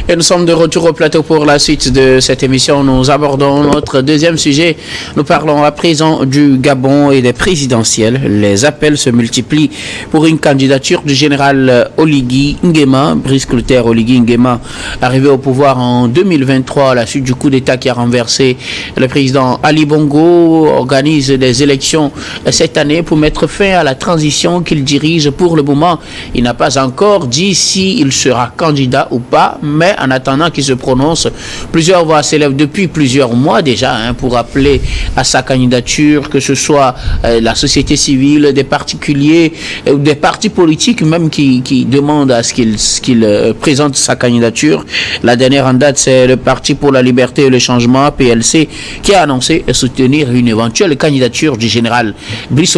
Et nous sommes de retour au plateau pour la suite de cette émission. Nous abordons notre deuxième sujet. Nous parlons à présent du Gabon et des présidentielles. Les appels se multiplient pour une candidature du général Oligui Nguema, Brice Clotaire Oligui Nguema, arrivé au pouvoir en 2023 à la suite du coup d'État qui a renversé le président Ali Bongo, organise des élections cette année pour mettre fin à la transition qu'il dirige. Pour le moment, il n'a pas encore dit s'il sera candidat ou pas, mais en attendant qu'il se prononce, plusieurs voix s'élèvent depuis plusieurs mois déjà pour appeler à sa candidature, que ce soit la société civile, des particuliers, des partis politiques même qui demandent à ce qu'il présente sa candidature. La dernière en date, c'est le Parti pour la liberté et le changement, PLC, qui a annoncé soutenir une éventuelle candidature du général Brice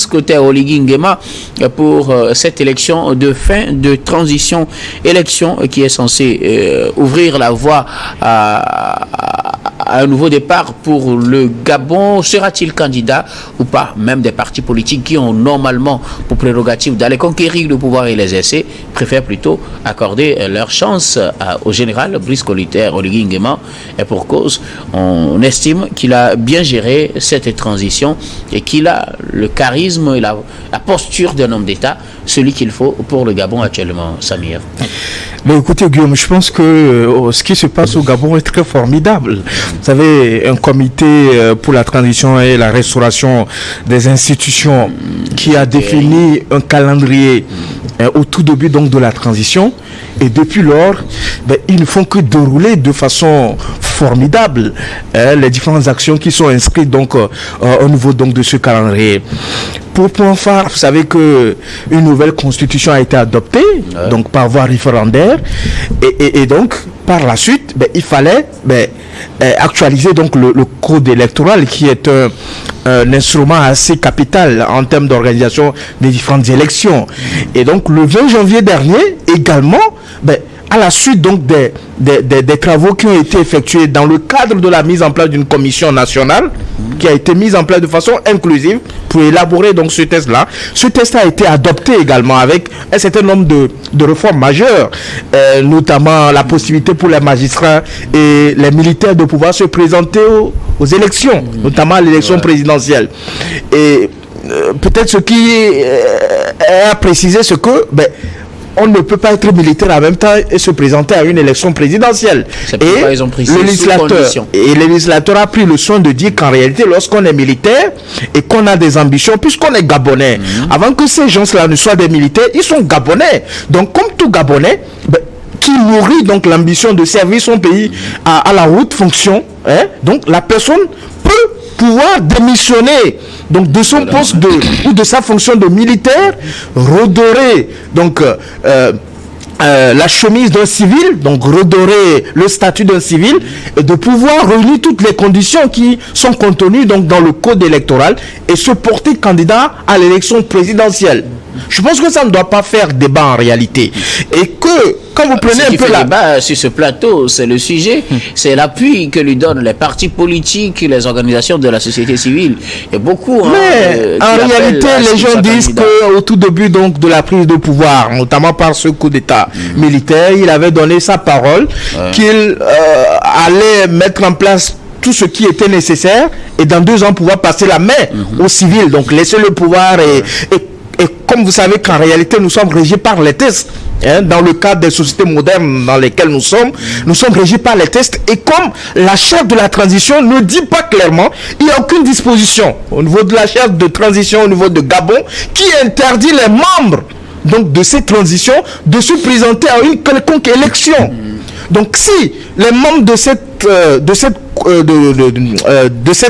Clotaire Oligui Nguema pour cette élection de fin de transition, élection qui est censée ouvrir la voie à un nouveau départ pour le Gabon. Sera-t-il candidat ou pas? Même des partis politiques qui ont normalement pour prérogative d'aller conquérir le pouvoir et les essais préfèrent plutôt accorder leur chance au général Brice Clotaire Oligui Nguema. Et pour cause, on estime qu'il a bien géré cette transition et qu'il a le charisme et la posture d'un homme d'État, celui qu'il faut pour le Gabon actuellement. Samir. Mais écoutez Guillaume, je pense que ce qui se passe au Gabon est très formidable. Vous savez, un comité pour la transition et la restauration des institutions qui a défini un calendrier au tout début donc de la transition, et depuis lors, ils ne font que dérouler de façon formidable les différentes actions qui sont inscrites donc au niveau donc de ce calendrier. Pour point phare, vous savez que une nouvelle constitution a été adoptée donc par voie référendaire et donc par la suite il fallait actualiser donc le code électoral qui est un instrument assez capital en termes d'organisation des différentes élections. Et donc le 20 janvier dernier également, à la suite donc des travaux qui ont été effectués dans le cadre de la mise en place d'une commission nationale qui a été mise en place de façon inclusive pour élaborer donc ce test-là. Ce test a été adopté également avec un certain nombre de réformes majeures, notamment la possibilité pour les magistrats et les militaires de pouvoir se présenter aux élections, notamment à l'élection présidentielle. Et peut-être ce qui est à préciser, c'est que on ne peut pas être militaire en même temps et se présenter à une élection présidentielle. Et le législateur a pris le soin de dire qu'en réalité, lorsqu'on est militaire et qu'on a des ambitions, puisqu'on est gabonais, avant que ces gens-là ne soient des militaires, ils sont gabonais. Donc, comme tout gabonais, qui nourrit donc l'ambition de servir son pays à la haute fonction, donc la personne peut pouvoir démissionner donc de son poste ou de sa fonction de militaire, redorer donc la chemise d'un civil, donc redorer le statut d'un civil, et de pouvoir réunir toutes les conditions qui sont contenues donc dans le code électoral et se porter candidat à l'élection présidentielle. Je pense que ça ne doit pas faire débat en réalité. Et que, quand vous prenez un peu débat sur ce plateau, c'est le sujet, c'est l'appui que lui donnent les partis politiques, les organisations de la société civile. Et beaucoup. Mais en réalité, les gens disent qu'au tout début donc, de la prise de pouvoir, notamment par ce coup d'État militaire, il avait donné sa parole qu'il allait mettre en place tout ce qui était nécessaire et dans 2 ans pouvoir passer la main aux civils, donc laisser le pouvoir et comme vous savez qu'en réalité nous sommes régis par les tests, dans le cadre des sociétés modernes dans lesquelles nous sommes régis par les tests, et comme la charte de la transition ne dit pas clairement, il n'y a aucune disposition au niveau de la charte de transition au niveau de Gabon qui interdit les membres donc de cette transition de se présenter à une quelconque élection. Donc si les membres de cette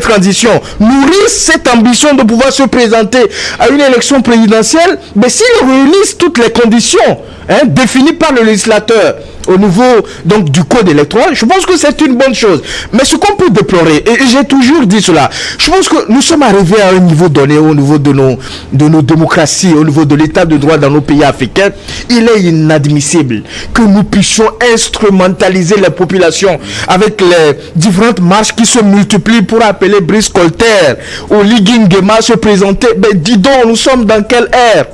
transition nourrissent cette ambition de pouvoir se présenter à une élection présidentielle, s'ils réunissent toutes les conditions définies par le législateur au niveau donc du code électoral, je pense que c'est une bonne chose. Mais ce qu'on peut déplorer, et j'ai toujours dit cela, je pense que nous sommes arrivés à un niveau donné au niveau de nos démocraties, au niveau de l'état de droit dans nos pays africains. Il est inadmissible que nous puissions instrumentaliser la population avec les différentes marches qui se multiplient pour appeler Brice Clotaire Oligui Nguema se présenter. Dis donc, nous sommes dans quelle ère?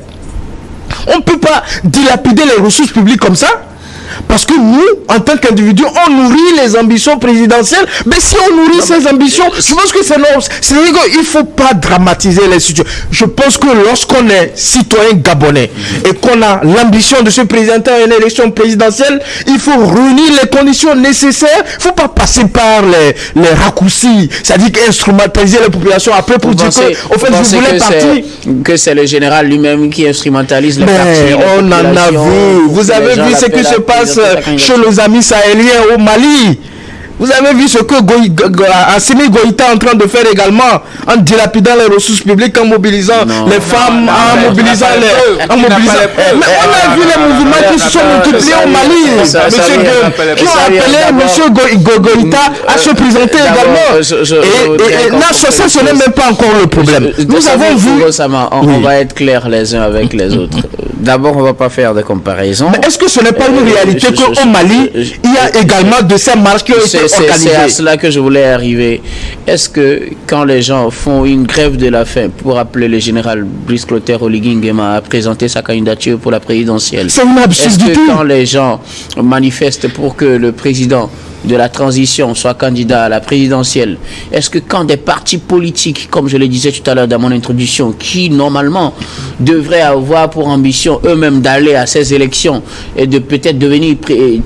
On ne peut pas dilapider les ressources publiques comme ça. Parce parce que nous, en tant qu'individus, on nourrit les ambitions présidentielles. Mais si on nourrit ces ambitions, je pense que c'est normal. C'est-à-dire qu'il ne faut pas dramatiser les situations. Je pense que lorsqu'on est citoyen gabonais et qu'on a l'ambition de se présenter à une élection présidentielle, il faut réunir les conditions nécessaires. Il ne faut pas passer par les raccourcis, c'est-à-dire instrumentaliser la population après pour dire que, au fait, je voulais partir. Que c'est le général lui-même qui instrumentalise les partis. On en a vu. Vous avez vu ce qui se passe chez nos amis sahéliens au Mali. Vous avez vu ce que Assimi Goïta est en train de faire également, en dilapidant les ressources publiques, en mobilisant les femmes, en mobilisant les... Mais on a vu les mouvements qui se sont multipliés au Mali. Qui ont appelé M. Goïta à se présenter également. Et là, ça, ce n'est même pas encore le problème. Nous avons vu... On va être clairs les uns avec les autres. D'abord, on ne va pas faire de comparaison. Mais est-ce que ce n'est pas une réalité qu'au Mali, il y a également de ces marches qui ont été organisées? C'est à cela que je voulais arriver. Est-ce que quand les gens font une grève de la faim pour appeler le général Brice Clotaire Oligui Nguema à présenter sa candidature pour la présidentielle, c'est une absurdité. Est-ce que quand les gens manifestent pour que le président de la transition soit candidat à la présidentielle, est-ce que quand des partis politiques, comme je le disais tout à l'heure dans mon introduction, qui normalement devraient avoir pour ambition eux-mêmes d'aller à ces élections et de peut-être devenir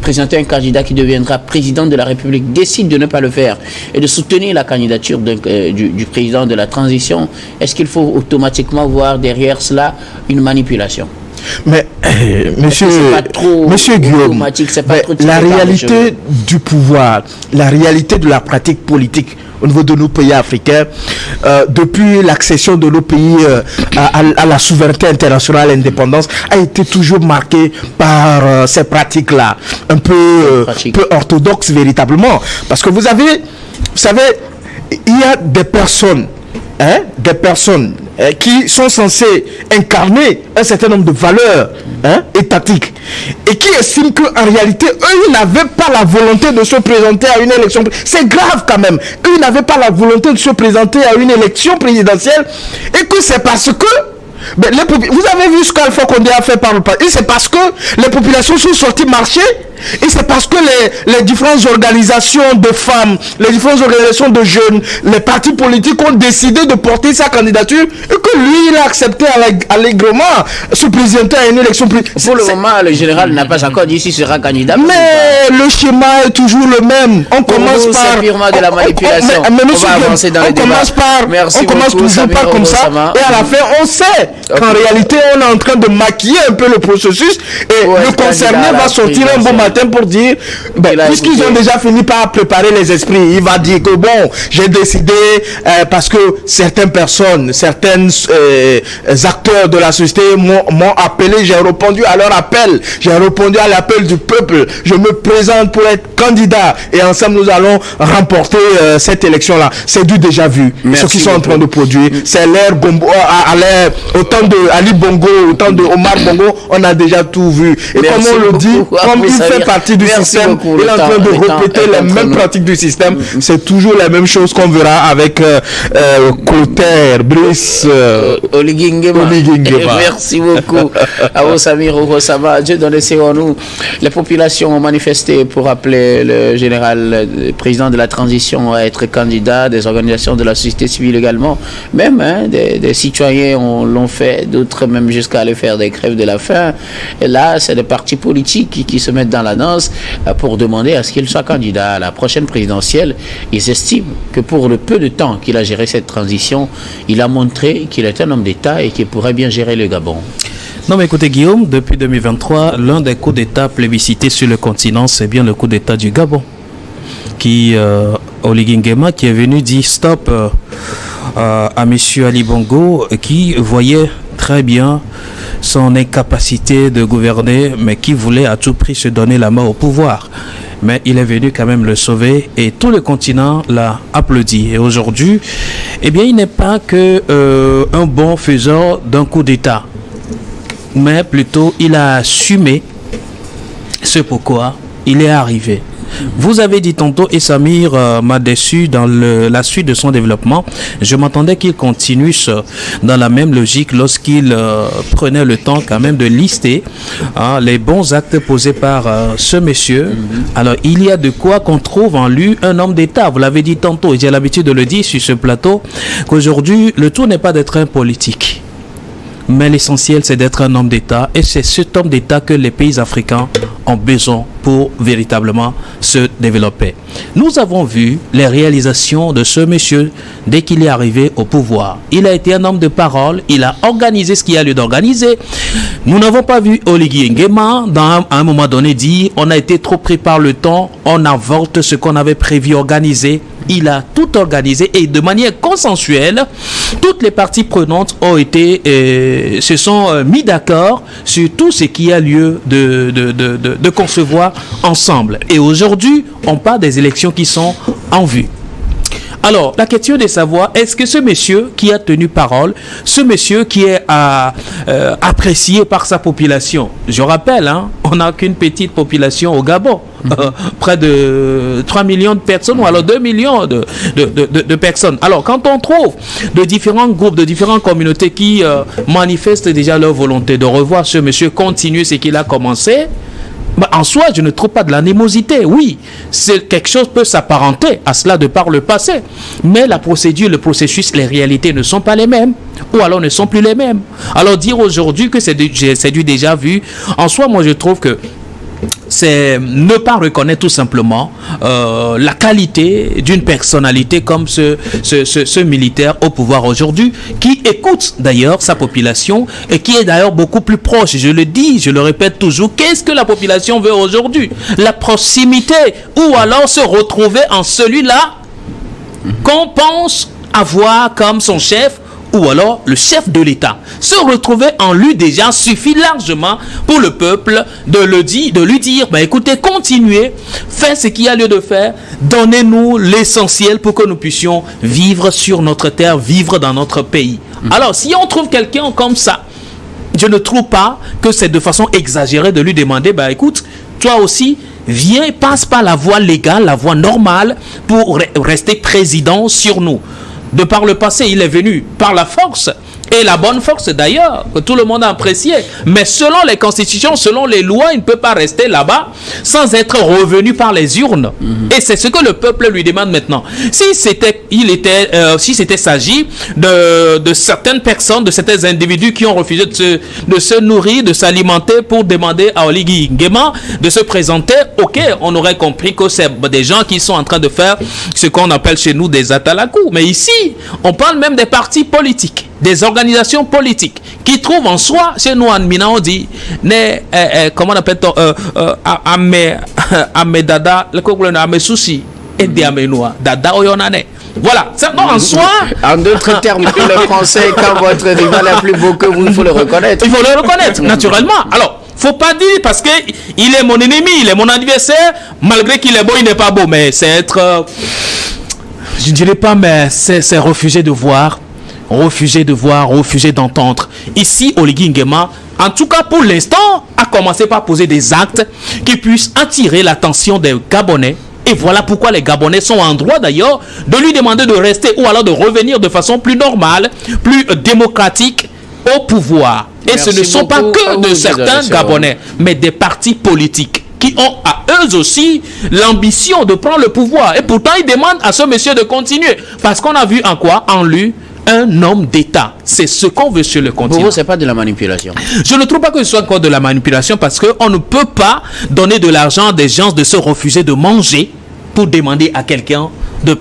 présenter un candidat qui deviendra président de la République, décident de ne pas le faire et de soutenir la candidature du président de la transition, est-ce qu'il faut automatiquement voir derrière cela une manipulation? Mais, monsieur Guillaume, la réalité du pouvoir, la réalité de la pratique politique au niveau de nos pays africains, depuis l'accession de nos pays à la souveraineté internationale, à l'indépendance, a été toujours marquée par ces pratiques-là, un peu orthodoxes véritablement. Parce que vous savez, il y a des personnes qui sont censées incarner un certain nombre de valeurs étatiques et qui estiment qu'en réalité, eux, ils n'avaient pas la volonté de se présenter à une élection. C'est grave quand même. Eux, ils n'avaient pas la volonté de se présenter à une élection présidentielle et que c'est parce que vous avez vu ce qu'Alpha Condé a fait par le passé. C'est parce que les populations sont sorties marcher. Et c'est parce que les différentes organisations de femmes, les différentes organisations de jeunes, les partis politiques ont décidé de porter sa candidature et que lui, il a accepté allègrement se présenter à une élection. Pour le moment, le général n'a pas encore dit s'il sera candidat. Mais le schéma est toujours le même. On commence par... C'est purement de la manipulation. On va avancer dans les débats. On commence toujours pas comme ça. Et à la fin, on sait qu'en réalité, on est en train de maquiller un peu le processus et le concerné va sortir un bon matin pour dire, puisqu'ils ont déjà fini par préparer les esprits, il va dire que bon, j'ai décidé parce que certaines personnes, certains acteurs de la société m'ont appelé, j'ai répondu à leur appel, j'ai répondu à l'appel du peuple, je me présente pour être candidat et ensemble nous allons remporter cette élection-là. C'est du déjà vu. Ce qu'ils sont en train de produire, c'est l'ère autant de Ali Bongo, autant de Omar Bongo, on a déjà tout vu. Et comme on le dit, comme il fait partie du système, il est en train de répéter les mêmes pratiques du système. C'est toujours la même chose qu'on verra avec Clotaire, Brice, Oligui Nguema. Merci beaucoup à vous, Samir Ourossama. Dieu donne nous. Les populations ont manifesté pour appeler le général, le président de la transition à être candidat, des organisations de la société civile également. Même des citoyens l'ont fait, d'autres même jusqu'à aller faire des grèves de la faim. Et là, c'est des partis politiques qui se mettent dans la danse pour demander à ce qu'il soit candidat à la prochaine présidentielle. Ils estiment que pour le peu de temps qu'il a géré cette transition, il a montré qu'il est un homme d'État et qu'il pourrait bien gérer le Gabon. Non mais écoutez Guillaume, depuis 2023, l'un des coups d'État plébiscités sur le continent, c'est bien le coup d'État du Gabon. Oligui Nguema qui est venu dire stop à M. Ali Bongo qui voyait très bien son incapacité de gouverner, mais qui voulait à tout prix se donner la main au pouvoir. Mais il est venu quand même le sauver et tout le continent l'a applaudi. Et aujourd'hui, eh bien, il n'est pas que un bon faiseur d'un coup d'État, mais plutôt il a assumé ce pourquoi il est arrivé. Vous avez dit tantôt, et Samir m'a déçu dans la suite de son développement. Je m'attendais qu'il continue dans la même logique lorsqu'il prenait le temps quand même de lister les bons actes posés par ce monsieur. Alors, il y a de quoi qu'on trouve en lui un homme d'État. Vous l'avez dit tantôt, et j'ai l'habitude de le dire sur ce plateau, qu'aujourd'hui, le tout n'est pas d'être un politique. Mais l'essentiel, c'est d'être un homme d'État. Et c'est cet homme d'État que les pays africains ont besoin pour véritablement se développer. Nous avons vu les réalisations de ce monsieur dès qu'il est arrivé au pouvoir. Il a été un homme de parole. Il a organisé ce qu'il y a lieu d'organiser. Nous n'avons pas vu Oligui Nguema, à un moment donné, dire on a été trop pris par le temps, on avorte ce qu'on avait prévu organiser. Il a tout organisé et de manière consensuelle, toutes les parties prenantes se sont mis d'accord sur tout ce qui a lieu de concevoir ensemble. Et aujourd'hui, on parle des élections qui sont en vue. Alors, la question est de savoir, est-ce que ce monsieur qui a tenu parole, ce monsieur qui est apprécié par sa population, je rappelle, on n'a qu'une petite population au Gabon, près de 3 millions de personnes ou alors 2 millions de personnes. Alors, quand on trouve de différents groupes, de différentes communautés qui manifestent déjà leur volonté de revoir ce monsieur continuer ce qu'il a commencé, en soi, je ne trouve pas de l'animosité. Oui, quelque chose peut s'apparenter à cela de par le passé. Mais la procédure, le processus, les réalités ne sont pas les mêmes. Ou alors ne sont plus les mêmes. Alors dire aujourd'hui que c'est du déjà vu, en soi, moi je trouve que c'est ne pas reconnaître tout simplement la qualité d'une personnalité comme ce militaire au pouvoir aujourd'hui, qui écoute d'ailleurs sa population et qui est d'ailleurs beaucoup plus proche. Je le dis, je le répète toujours, qu'est-ce que la population veut aujourd'hui? La proximité, ou alors se retrouver en celui-là qu'on pense avoir comme son chef, ou alors le chef de l'État. Se retrouver en lui déjà suffit largement pour le peuple de lui dire, écoutez, continuez, faites ce qu'il y a lieu de faire, donnez-nous l'essentiel pour que nous puissions vivre sur notre terre, vivre dans notre pays. Alors, si on trouve quelqu'un comme ça, je ne trouve pas que c'est de façon exagérée de lui demander, écoute, toi aussi, viens, passe par la voie légale, la voie normale pour rester président sur nous. De par le passé, il est venu par la force, et la bonne force d'ailleurs, que tout le monde a apprécié. Mais selon les constitutions, selon les lois, il ne peut pas rester là-bas sans être revenu par les urnes. Et c'est ce que le peuple lui demande maintenant. Si c'était s'agit de certaines personnes, de certains individus qui ont refusé de se nourrir, de s'alimenter pour demander à Oligui Nguema de se présenter, ok, on aurait compris que c'est des gens qui sont en train de faire ce qu'on appelle chez nous des atalakou. Mais ici, on parle même des partis politiques, des organisations politiques qui trouvent en soi, chez nous en Mina, on dit, comment on appelle-t-on, Dada, le couple Ame Souci, et des Amenois, Dada Oyonane. Voilà, ça en soi. En d'autres termes que le français, quand votre rival est plus beau que vous, il faut le reconnaître. Il faut le reconnaître, naturellement. Alors, faut pas dire parce que il est mon ennemi, il est mon adversaire, malgré qu'il est beau, il n'est pas beau, mais c'est être. Je ne dirais pas, mais c'est refuser de voir, refuser d'entendre. Ici, Oligui Nguema, en tout cas pour l'instant, a commencé par poser des actes qui puissent attirer l'attention des Gabonais. Et voilà pourquoi les Gabonais sont en droit d'ailleurs de lui demander de rester ou alors de revenir de façon plus normale, plus démocratique au pouvoir. Et Merci ce ne sont pas que de certains Gabonais, mais des partis politiques qui ont à eux aussi l'ambition de prendre le pouvoir. Et pourtant, ils demandent à ce monsieur de continuer. Parce qu'on a vu en quoi? En lui, un homme d'État. C'est ce qu'on veut sur le continent. Pour vous, c'est pas de la manipulation? Je ne trouve pas que ce soit encore de la manipulation parce qu'on ne peut pas donner de l'argent à des gens de se refuser de manger pour demander à quelqu'un de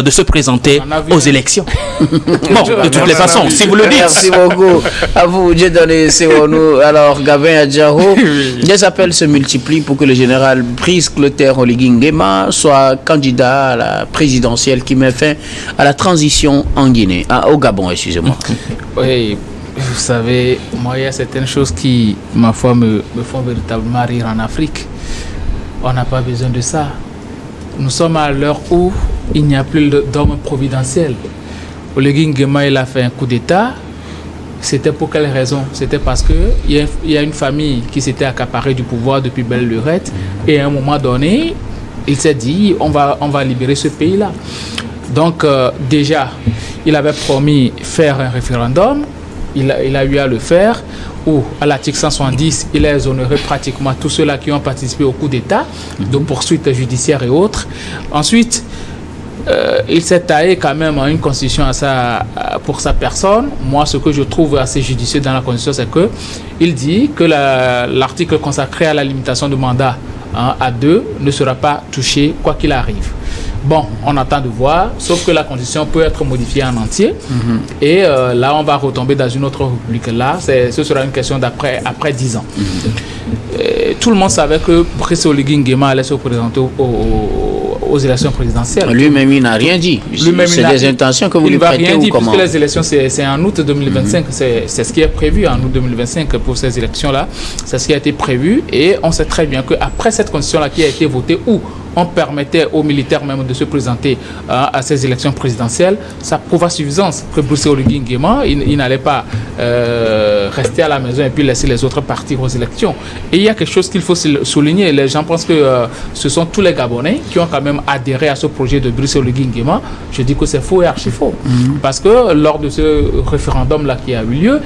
se présenter aux élections. Bon, de toutes les façons, si vous le dites. Merci beaucoup à vous, Dieu donné, c'est nous. Alors, Gabin Adjaro, les appels se multiplient pour que le général Brice Clotaire Oligui Nguema soit candidat à la présidentielle qui met fin à la transition en Guinée, au Gabon, excusez-moi. Oui, vous savez, moi, il y a certaines choses qui, ma foi, me font véritablement rire en Afrique. On n'a pas besoin de ça. Nous sommes à l'heure où il n'y a plus d'homme providentiel. Oligui Nguema, il a fait un coup d'État. C'était pour quelle raison? C'était parce qu'il y a une famille qui s'était accaparée du pouvoir depuis belle lurette. Et à un moment donné, Il s'est dit, on va libérer ce pays-là. Donc, déjà, il avait promis faire un référendum. Il a eu à le faire, où à l'article 170, il a exonéré pratiquement tous ceux-là qui ont participé au coup d'État, de poursuites judiciaires et autres. Ensuite, il s'est taillé quand même à une constitution pour sa personne. Moi, ce que je trouve assez judicieux dans la constitution, c'est que il dit que l'article consacré à la limitation de mandat à 2 ne sera pas touché quoi qu'il arrive. Bon, on attend de voir, sauf que la constitution peut être modifiée en entier. Et là, on va retomber dans une autre république. Là, ce sera une question après 10 ans. Tout le monde savait que Brice Oligui Nguema allait se présenter aux élections présidentielles. Lui-même, il n'a rien dit. C'est des intentions que vous lui prêtez ou comment? Puisque les élections, c'est en août 2025. C'est ce qui est prévu en août 2025 pour ces élections-là. C'est ce qui a été prévu. Et on sait très bien qu'après cette constitution-là qui a été votée, où on permettait aux militaires même de se présenter à ces élections présidentielles, ça prouve à suffisance que Brice Oligui Nguema, il n'allait pas rester à la maison et puis laisser les autres partir aux élections. Et il y a quelque chose qu'il faut souligner. Les gens pensent que ce sont tous les Gabonais qui ont quand même adhéré à ce projet de Brice Oligui Nguema. Je dis que c'est faux et archi faux. Parce que lors de ce référendum-là qui a eu lieu,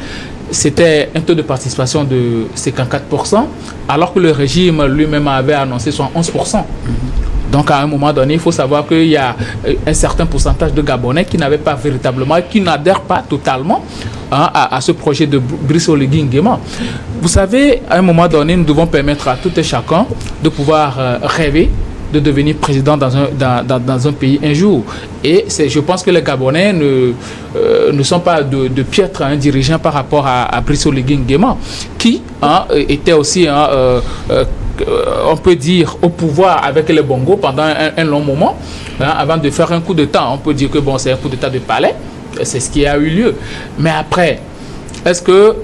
c'était un taux de participation de 54%, alors que le régime lui-même avait annoncé 11%. Donc à un moment donné, il faut savoir qu'il y a un certain pourcentage de Gabonais qui n'avaient pas véritablement, qui n'adhèrent pas totalement à ce projet de Brice Oligui Nguema. Vous savez, à un moment donné, nous devons permettre à tout et chacun de pouvoir rêver de devenir président dans un pays un jour. Et je pense que les Gabonais ne sont pas de piètres dirigeants par rapport à Brice Oligui Nguema, qui était aussi on peut dire, au pouvoir avec les Bongo pendant un long moment, avant de faire un coup d'État. On peut dire que bon, c'est un coup d'État de palais, c'est ce qui a eu lieu. Mais après, est-ce que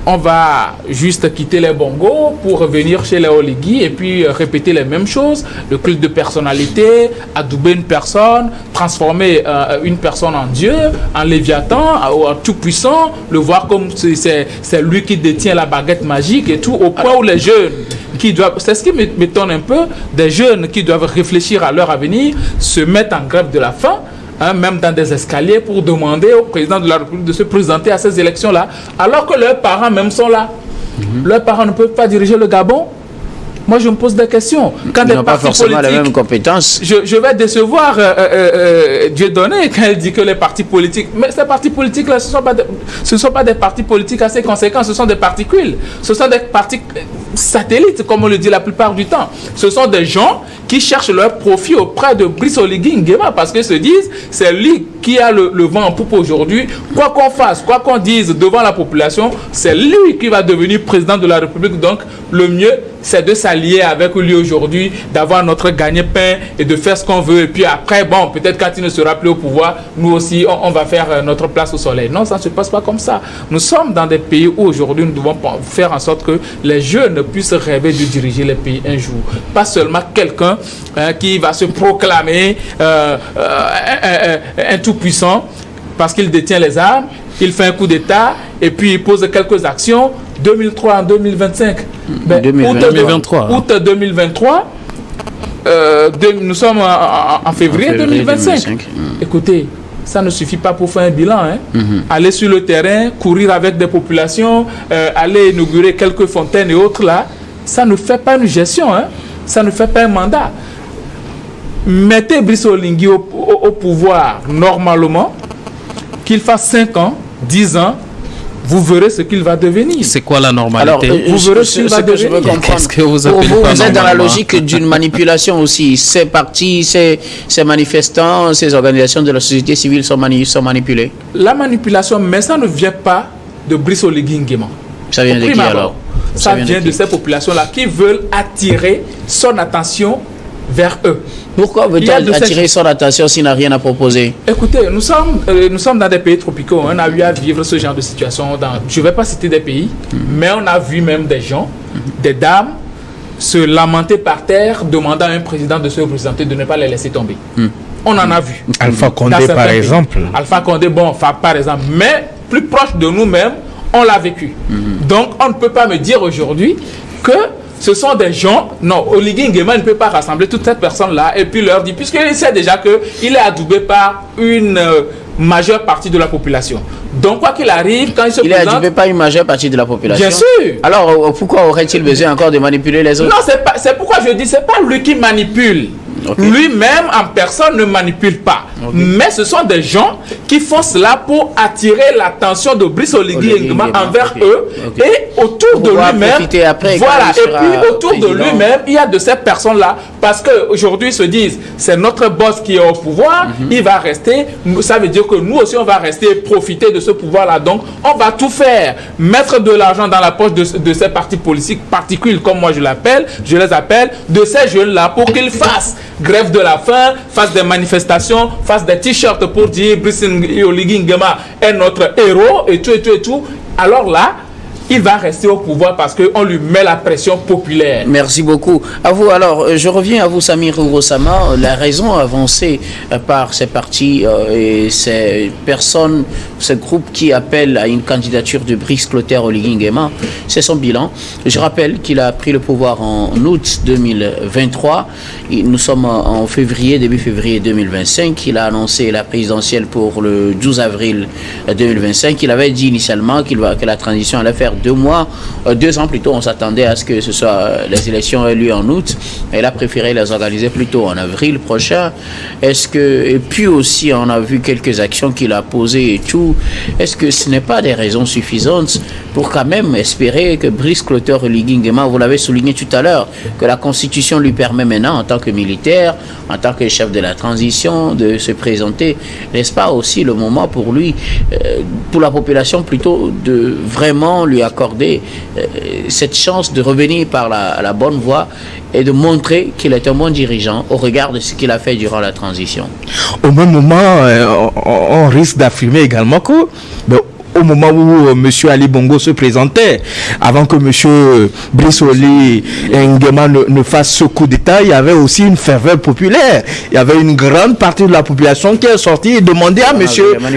on va juste quitter les Bongo pour revenir chez les Oligui et puis répéter les mêmes choses, le culte de personnalité, adouber une personne, transformer une personne en Dieu, en Léviathan, en tout-puissant, le voir comme c'est lui qui détient la baguette magique et tout, au point où les jeunes qui doivent, c'est ce qui m'étonne un peu, des jeunes qui doivent réfléchir à leur avenir, se mettent en grève de la faim, même dans des escaliers, pour demander au président de la République de se présenter à ces élections-là, alors que leurs parents même sont là. Leurs parents ne peuvent pas diriger le Gabon. Moi, je me pose des questions. Quand ils n'ont pas forcément les mêmes compétences. Je vais décevoir Dieudonné quand il dit que les partis politiques... Mais ces partis politiques-là, ce ne sont pas des partis politiques assez conséquents, ce sont des particules. Ce sont des partis satellites, comme on le dit la plupart du temps. Ce sont des gens qui cherchent leur profit auprès de Brice Oligui Nguema, parce qu'ils se disent, c'est lui qui a le vent en poupe aujourd'hui. Quoi qu'on fasse, quoi qu'on dise devant la population, c'est lui qui va devenir président de la République. Donc, le mieux, c'est de s'allier avec lui aujourd'hui, d'avoir notre gagne-pain et de faire ce qu'on veut. Et puis après, bon, peut-être quand il ne sera plus au pouvoir, nous aussi, on va faire notre place au soleil. Non, ça ne se passe pas comme ça. Nous sommes dans des pays où aujourd'hui, nous devons faire en sorte que les jeunes puissent rêver de diriger les pays un jour. Pas seulement quelqu'un qui va se proclamer un tout-puissant parce qu'il détient les armes, il fait un coup d'État et puis il pose quelques actions. 2003 en 2025. Ben, 2023. Août 2023. Nous sommes en février 2025. Écoutez, ça ne suffit pas pour faire un bilan. Aller sur le terrain, courir avec des populations, aller inaugurer quelques fontaines et autres là, ça ne fait pas une gestion. Ça ne fait pas un mandat. Mettez Brice Oligui au pouvoir normalement, qu'il fasse 5 ans, 10 ans, vous verrez ce qu'il va devenir. C'est quoi la normalité? Alors, vous verrez ce qu'il va devenir. Qu'est-ce que vous appelez vous êtes dans la normalement? logique d'une manipulation aussi. Ces partis, ces manifestants, ces organisations de la société civile sont manipulés. La manipulation, mais ça ne vient pas de Brice Oligui Nguema. Ça vient de qui alors? Ça vient de ces populations-là qui veulent attirer son attention vers eux. Pourquoi veut-elle attirer son attention s'il n'a rien à proposer? Écoutez, nous sommes dans des pays tropicaux. On a eu à vivre ce genre de situation. Je ne vais pas citer des pays, mais on a vu même des gens, des dames, se lamenter par terre, demandant à un président de se représenter, de ne pas les laisser tomber. On en a vu. Alpha Condé, par exemple. Alpha Condé, bon, par exemple. Mais plus proche de nous-mêmes, on l'a vécu. Donc, on ne peut pas me dire aujourd'hui que ce sont des gens, non, Oligui Nguema ne peut pas rassembler toutes ces personnes-là et puis leur dire, puisqu'il sait déjà qu'il est adoubé par une majeure partie de la population. Donc, quoi qu'il arrive, quand il se présente... Il est adoubé par une majeure partie de la population. Bien sûr. Alors, pourquoi aurait-il besoin encore de manipuler les autres? Non, c'est pourquoi je dis, c'est pas lui qui manipule. Okay. Lui-même, en personne, ne manipule pas. Okay. Mais ce sont des gens qui font cela pour attirer l'attention de Brice Oligui Nguema envers eux. Okay. Et autour de lui-même, voilà, et puis autour de lui-même, il y a de ces personnes-là, parce qu'aujourd'hui, ils se disent, c'est notre boss qui est au pouvoir, il va rester, ça veut dire que nous aussi, on va rester et profiter de ce pouvoir-là. Donc, on va tout faire, mettre de l'argent dans la poche de ces partis politiques particuliers, comme moi je les appelle, de ces jeunes-là, pour qu'ils fassent grève de la faim, fassent des manifestations, fassent des t-shirts pour dire Brice Oligui Nguema est notre héros et tout. Alors là, il va rester au pouvoir parce qu'on lui met la pression populaire. Merci beaucoup. À vous, alors, je reviens à vous, Samir Rossama. La raison avancée par ces partis et ces personnes, ce groupe qui appelle à une candidature de Brice Clotaire Oligui Nguema, c'est son bilan. Je rappelle qu'il a pris le pouvoir en août 2023. Nous sommes en février, début février 2025. Il a annoncé la présidentielle pour le 12 avril 2025. Il avait dit initialement que la transition allait faire 2 ans plus tôt. On s'attendait à ce que ce soit les élections aient lieu en août. Elle a préféré les organiser plutôt en avril prochain. Et puis aussi, on a vu quelques actions qu'il a posées et tout. Est-ce que ce n'est pas des raisons suffisantes pour quand même espérer que Brice Clotaire Oligui Nguema, vous l'avez souligné tout à l'heure, que la Constitution lui permet maintenant, en tant que militaire, en tant que chef de la transition, de se présenter? N'est-ce pas aussi le moment pour lui, pour la population plutôt, de vraiment lui accorder cette chance de revenir par la bonne voie et de montrer qu'il est un bon dirigeant au regard de ce qu'il a fait durant la transition? Au même moment, on risque d'affirmer également que au moment où M. Ali Bongo se présentait, avant que M. Brice Oligui Nguema ne fasse ce coup d'État, il y avait aussi une ferveur populaire. Il y avait une grande partie de la population qui est sortie et demandait à M.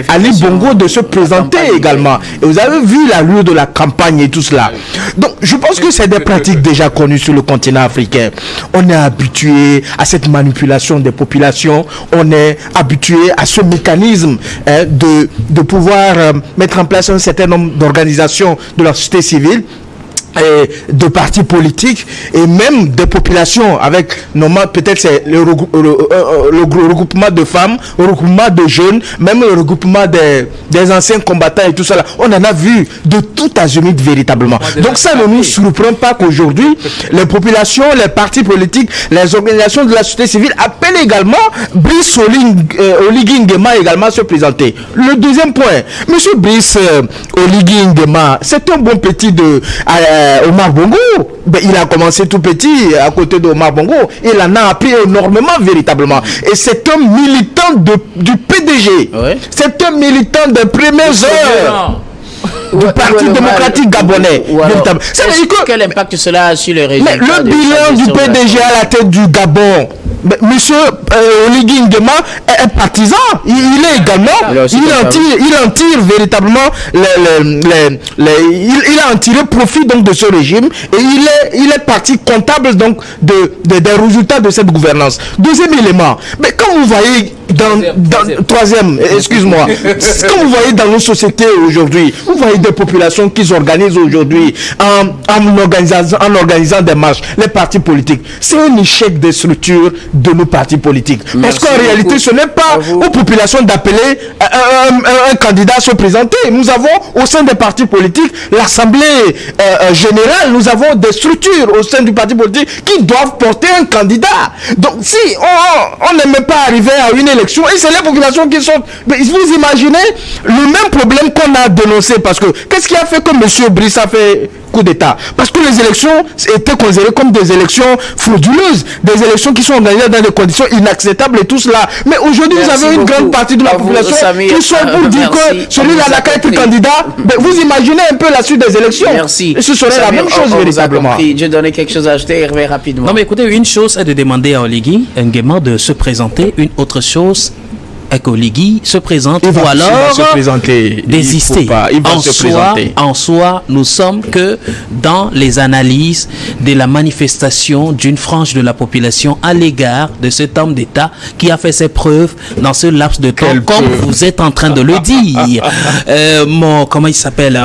Ali Bongo de se présenter également. Et vous avez vu l'allure de la campagne et tout cela. Donc, je pense que c'est des pratiques déjà connues sur le continent africain. On est habitué à cette manipulation des populations. On est habitué à ce mécanisme de pouvoir mettre en place un certain nombre d'organisations de la société civile, de partis politiques et même des populations avec, normalement, peut-être c'est le regroupement de femmes, le regroupement de jeunes, même le regroupement des anciens combattants et tout ça. On en a vu de tout azimut véritablement. Donc ça ne nous surprend pas qu'aujourd'hui, les populations, les partis politiques, les organisations de la société civile appellent également Brice Oligui Nguema également à se présenter. Le deuxième point, monsieur Brice Oligui Nguema, c'est un bon petit de Omar Bongo. Il a commencé tout petit à côté d'Omar Bongo. Il en a appris énormément véritablement. Et c'est un militant du PDG. Ouais. C'est un militant des premières heures du Parti démocratique gabonais. Quel impact cela a sur les résultats? Mais le bilan du PDG à la tête du Gabon, monsieur Oligui Nguema est partisan. Il est également, il en tire véritablement il a en tiré profit donc de ce régime et il est parti comptable donc des résultats de cette gouvernance. Deuxième élément, mais quand vous voyez troisième, excuse-moi, quand vous voyez dans nos sociétés aujourd'hui, vous voyez des populations qui s'organisent aujourd'hui en organisant des marches, les partis politiques. C'est un échec des structures de nos partis politiques. Parce qu'en réalité, ce n'est pas aux populations d'appeler un candidat à se présenter. Nous avons au sein des partis politiques l'Assemblée générale, nous avons des structures au sein du parti politique qui doivent porter un candidat. Donc si on n'est même pas arrivé à une élection et c'est les populations qui sont... Mais vous imaginez le même problème qu'on a dénoncé, parce que qu'est-ce qui a fait que M. Brice a fait coup d'État? Parce que les élections étaient considérées comme des élections frauduleuses, des élections qui sont organisées dans des conditions inacceptables et tout cela. Mais aujourd'hui, vous avez une grande partie de la population qui sont pour dire que celui-là n'a qu'à être candidat. Mais vous imaginez un peu la suite des élections. Merci. Et ce serait la même chose véritablement. Je donnais quelque chose à ajouter, Hervé, rapidement. Non mais écoutez, une chose est de demander à Oligui Nguema de se présenter, une autre chose Ekoligui se présente Il ou va alors se présenter. désister. Il va se présenter. En soi, nous sommes que dans les analyses de la manifestation d'une frange de la population à l'égard de cet homme d'État qui a fait ses preuves dans ce laps de temps, comme vous êtes en train de le dire. Comment il s'appelle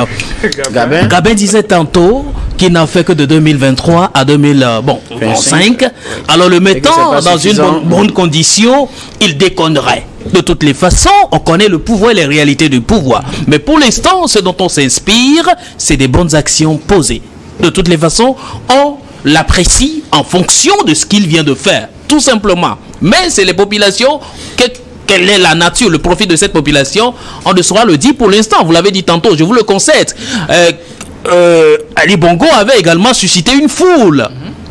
Gabin disait tantôt qu'il n'a fait que de 2023 à 2025. Alors le mettant dans une bonne condition, il déconnerait. De toutes les façons, on connaît le pouvoir et les réalités du pouvoir. Mais pour l'instant, ce dont on s'inspire, c'est des bonnes actions posées. De toutes les façons, on l'apprécie en fonction de ce qu'il vient de faire, tout simplement. Mais c'est les populations, quelle est la nature, le profit de cette population, on ne saura le dire pour l'instant. Vous l'avez dit tantôt, je vous le concède. Ali Bongo avait également suscité une foule,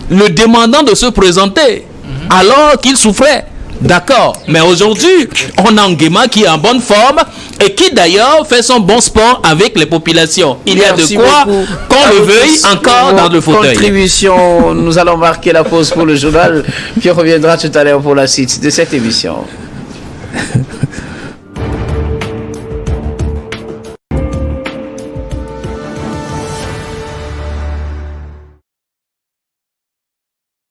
le demandant de se présenter, alors qu'il souffrait. D'accord, mais aujourd'hui, on a Nguema qui est en bonne forme et qui d'ailleurs fait son bon sport avec les populations. Il y a de quoi qu'on le veuille encore dans le fauteuil. Contribution, nous allons marquer la pause pour le journal, puis on reviendra tout à l'heure pour la suite de cette émission.